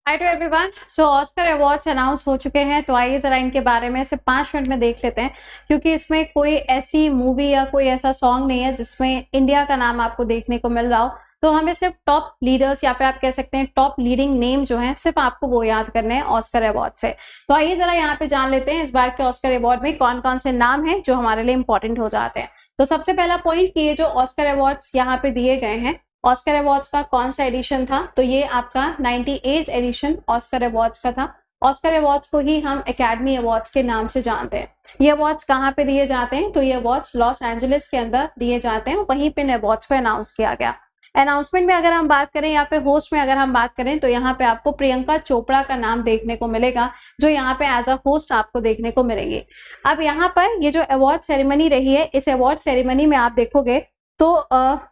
Hi to everyone. So Oscar awards announce हो चुके हैं, तो आइए जरा इनके बारे में सिर्फ 5 मिनट में देख लेते हैं, क्योंकि इसमें कोई ऐसी मूवी या कोई ऐसा सॉन्ग नहीं है जिसमें इंडिया का नाम आपको देखने को मिल रहा हो। तो हमें सिर्फ टॉप लीडर्स या फिर आप कह सकते हैं टॉप लीडिंग नेम जो हैं सिर्फ आपको वो याद करने हैं ऑस्कर अवार्ड से। तो आइए जरा यहाँ पे जान लेते हैं इस बार के ऑस्कर अवार्ड में कौन कौन से नाम हैं जो हमारे लिए इंपॉर्टेंट हो जाते हैं। तो सबसे पहला पॉइंट कि ये जो ऑस्कर अवार्ड्स यहाँ पे दिए गए हैं, ऑस्कर अवार्ड्स का कौन सा एडिशन था, तो ये आपका 98 एडिशन ऑस्कर अवार्ड्स का था। ऑस्कर अवार्ड्स को ही हम एकेडमी अवार्ड्स के नाम से जानते हैं। ये अवार्ड्स कहाँ पे दिए जाते हैं, तो ये अवार्ड्स लॉस एंजलिस के अंदर दिए जाते हैं, वहीं पे इन अवार्ड्स को अनाउंस किया गया। अनाउंसमेंट में अगर हम बात करें या फिर होस्ट में अगर हम बात करें, तो यहाँ पे आपको प्रियंका चोपड़ा का नाम देखने को मिलेगा, जो यहाँ पे एज अ होस्ट आपको देखने को मिलेंगे। अब यहाँ पर ये जो अवार्ड सेरेमनी रही है, इस अवार्ड सेरेमनी में आप देखोगे तो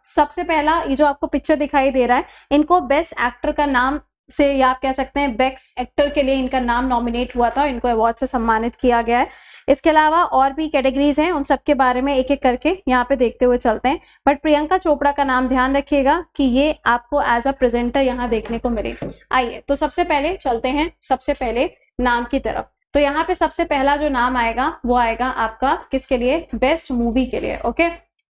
सबसे पहला ये जो आपको पिक्चर दिखाई दे रहा है, इनको बेस्ट एक्टर का नाम से या आप कह सकते हैं बेस्ट एक्टर के लिए इनका नाम नॉमिनेट हुआ था, इनको अवार्ड से सम्मानित किया गया है। इसके अलावा और भी कैटेगरीज हैं, उन सब के बारे में एक एक करके यहाँ पे देखते हुए चलते हैं। बट प्रियंका चोपड़ा का नाम ध्यान रखिएगा कि ये आपको एज अ प्रेजेंटर यहाँ देखने को मिलेगी। आइए तो सबसे पहले चलते हैं सबसे पहले नाम की तरफ। तो यहाँ पे सबसे पहला जो नाम आएगा वो आएगा आपका किसके लिए, बेस्ट मूवी के लिए। ओके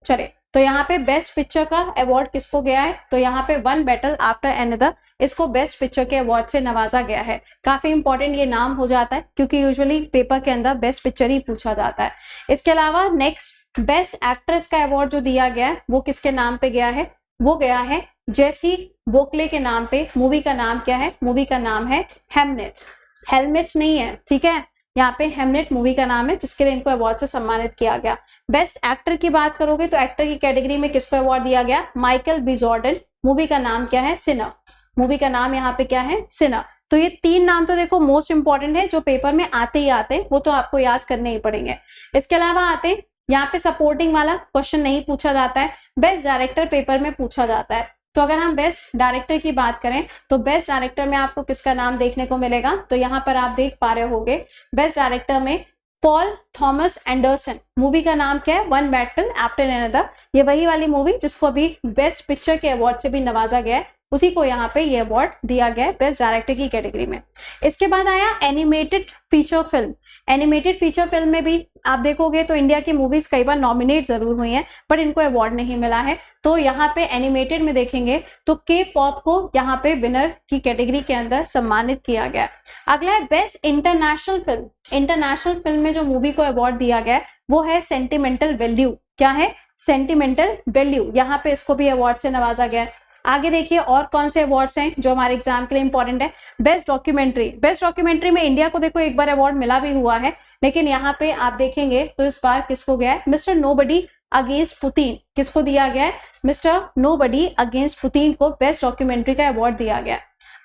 चलिए, तो यहाँ पे बेस्ट पिक्चर का अवार्ड किसको गया है, तो यहाँ पे वन बैटल आफ्टर अनदर, इसको बेस्ट पिक्चर के अवार्ड से नवाजा गया है। काफी इंपॉर्टेंट ये नाम हो जाता है, क्योंकि यूजुअली पेपर के अंदर बेस्ट पिक्चर ही पूछा जाता है। इसके अलावा नेक्स्ट बेस्ट एक्ट्रेस का अवार्ड जो दिया गया है वो किसके नाम पे गया है, वो गया है जेसी वोकले के नाम पे। मूवी का नाम क्या है, मूवी का नाम है हेमनेट। हेलमेट नहीं है, ठीक है, यहाँ पे हेमनेट मूवी का नाम है, जिसके लिए इनको अवार्ड से सम्मानित किया गया। बेस्ट एक्टर की बात करोगे तो एक्टर की कैटेगरी में किसको अवार्ड दिया गया, माइकल बी जॉर्डन। मूवी का नाम क्या है, सिनर। मूवी का नाम यहाँ पे क्या है, सिनर। तो ये 3 नाम तो देखो मोस्ट इंपॉर्टेंट है, जो पेपर में आते ही आते हैं, वो तो आपको याद करने ही पड़ेंगे। इसके अलावा आते हैं यहाँ पे सपोर्टिंग वाला क्वेश्चन नहीं पूछा जाता है, बेस्ट डायरेक्टर पेपर में पूछा जाता है। तो अगर हम बेस्ट डायरेक्टर की बात करें तो बेस्ट डायरेक्टर में आपको किसका नाम देखने को मिलेगा, तो यहाँ पर आप देख पा रहे होगे बेस्ट डायरेक्टर में पॉल थॉमस एंडरसन। मूवी का नाम क्या है, वन बैटल आफ्टर अनदर। ये वही वाली मूवी जिसको अभी बेस्ट पिक्चर के अवार्ड से भी नवाजा गया है, उसी को यहाँ पे ये अवार्ड दिया गया है बेस्ट डायरेक्टर की कैटेगरी में। इसके बाद आया animated feature film. Animated feature film में भी आप देखोगे तो इंडिया की मूवीज कई बार नॉमिनेट जरूर हुई हैं, बट इनको अवार्ड नहीं मिला है। तो यहाँ पे एनिमेटेड में देखेंगे तो के पॉप को यहाँ पे विनर की कैटेगरी के अंदर सम्मानित किया गया। अगला है best international film. International film में जो मूवी को अवार्ड दिया गया वो है सेंटिमेंटल वैल्यू। क्या है, सेंटिमेंटल वैल्यू। यहाँ पे इसको भी अवार्ड से नवाजा गया है। आगे देखिए और कौन से अवार्ड्स हैं जो हमारे एग्जाम के लिए इंपॉर्टेंट है। Best documentary. बेस्ट डॉक्यूमेंट्री में इंडिया को देखो एक बार अवार्ड मिला भी हुआ है, लेकिन यहाँ पे आप देखेंगे तो इस बार किसको गया है, मिस्टर नोबडी अगेंस्ट पुतिन। किसको दिया गया है, मिस्टर नोबडी अगेंस्ट पुतिन को बेस्ट डॉक्यूमेंट्री का अवार्ड दिया गया।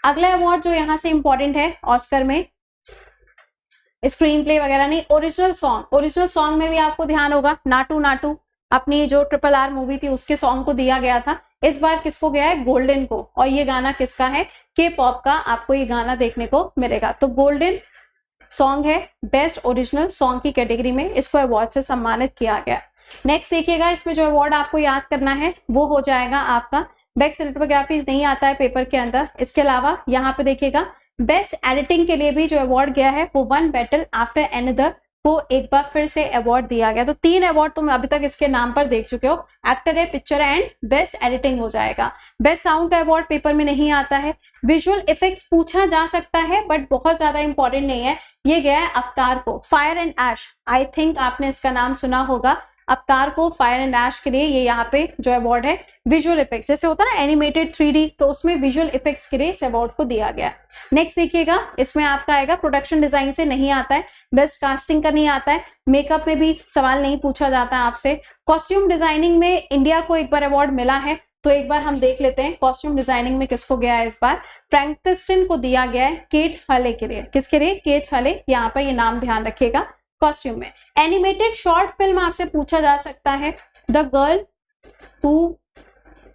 अगला अवार्ड जो यहाँ से इंपॉर्टेंट है ऑस्कर में, स्क्रीन प्ले वगैरह नहीं, ओरिजिनल सॉन्ग। ओरिजिनल सॉन्ग में भी आपको ध्यान होगा नाटू नाटू अपनी जो RRR मूवी थी उसके सॉन्ग को दिया गया था। इस बार किसको गया है, गोल्डन को। और ये गाना किसका है, के पॉप का आपको ये गाना देखने को मिलेगा। तो गोल्डन सॉन्ग है बेस्ट ओरिजिनल सॉन्ग की कैटेगरी में, इसको अवार्ड से सम्मानित किया गया। नेक्स्ट देखिएगा, इसमें जो अवार्ड आपको याद करना है वो हो जाएगा आपका बेस्ट सिनेमेटोग्राफी, नहीं आता है पेपर के अंदर। इसके अलावा यहाँ पे देखिएगा बेस्ट एडिटिंग के लिए भी जो अवार्ड गया है वो वन बैटल आफ्टर अनदर को एक बार फिर से अवार्ड दिया गया। तो 3 अवार्ड तुम अभी तक इसके नाम पर देख चुके हो, एक्टर है, पिक्चर एंड बेस्ट एडिटिंग हो जाएगा। बेस्ट साउंड का अवार्ड पेपर में नहीं आता है। विजुअल इफेक्ट्स पूछा जा सकता है बट बहुत ज्यादा इंपॉर्टेंट नहीं है। ये गया है अवतार को। Fire and ash, I think आपने इसका नाम सुना होगा। अवतार को फायर एंड ऐश के लिए ये यहाँ पे जो अवार्ड है विजुअल इफेक्ट्स, जैसे होता है ना एनिमेटेड 3D, तो उसमें विजुअल इफेक्ट्स के लिए इस अवार्ड को दिया गया। नेक्स्ट देखिएगा, इसमें आपका आएगा प्रोडक्शन डिजाइन से नहीं आता है, बेस्ट कास्टिंग का नहीं आता है, मेकअप में भी सवाल नहीं पूछा जाता है आपसे। कॉस्ट्यूम डिजाइनिंग में इंडिया को एक बार अवार्ड मिला है, तो एक बार हम देख लेते हैं कॉस्ट्यूम डिजाइनिंग में किसको गया है। इस बार फ्रैंकस्टीन को दिया गया है केट हले के लिए। किसके लिए, केट हले। यहाँ पर ये नाम ध्यान रखिएगा कॉस्ट्यूम में। एनिमेटेड शॉर्ट फिल्म आपसे पूछा जा सकता है the girl who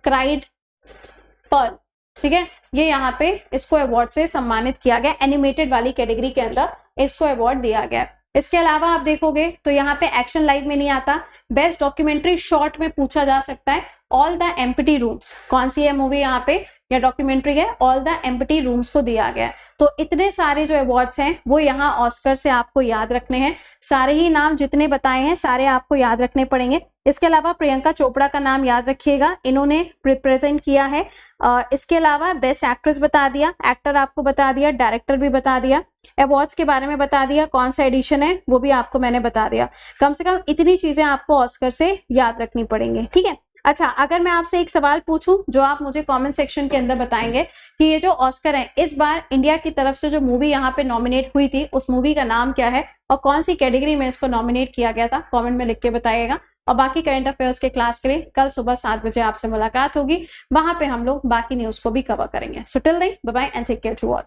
cried pearl, ठीक है, ये यहाँ पे इसको अवार्ड से सम्मानित किया गया। एनिमेटेड वाली कैटेगरी के अंदर इसको अवार्ड दिया गया। इसके अलावा आप देखोगे तो यहाँ पे एक्शन लाइव में नहीं आता। बेस्ट डॉक्यूमेंट्री शॉर्ट में पूछा जा सकता है ऑल द एम्प्टी रूम्स। कौन सी है मूवी यहाँ पे या डॉक्यूमेंट्री है, ऑल द एम्प्टी रूम्स को दिया गया है। तो इतने सारे जो अवार्ड्स हैं वो यहाँ ऑस्कर से आपको याद रखने हैं। सारे ही नाम जितने बताए हैं सारे आपको याद रखने पड़ेंगे। इसके अलावा प्रियंका चोपड़ा का नाम याद रखिएगा, इन्होंने रिप्रेजेंट किया है। इसके अलावा बेस्ट एक्ट्रेस बता दिया, एक्टर आपको बता दिया, डायरेक्टर भी बता दिया, अवार्ड्स के बारे में बता दिया, कौन सा एडिशन है वो भी आपको मैंने बता दिया। कम से कम इतनी चीजें आपको ऑस्कर से याद रखनी पड़ेंगी, ठीक है। अच्छा, अगर मैं आपसे एक सवाल पूछूं जो आप मुझे कमेंट सेक्शन के अंदर बताएंगे कि ये जो ऑस्कर है इस बार इंडिया की तरफ से जो मूवी यहाँ पे नॉमिनेट हुई थी उस मूवी का नाम क्या है और कौन सी कैटेगरी में इसको नॉमिनेट किया गया था, कमेंट में लिख के बताइएगा। और बाकी करंट अफेयर्स के क्लास के लिए कल सुबह 7 बजे आपसे मुलाकात होगी, वहां पे हम लोग बाकी न्यूज को भी कवर करेंगे। So till then bye bye and take care to all.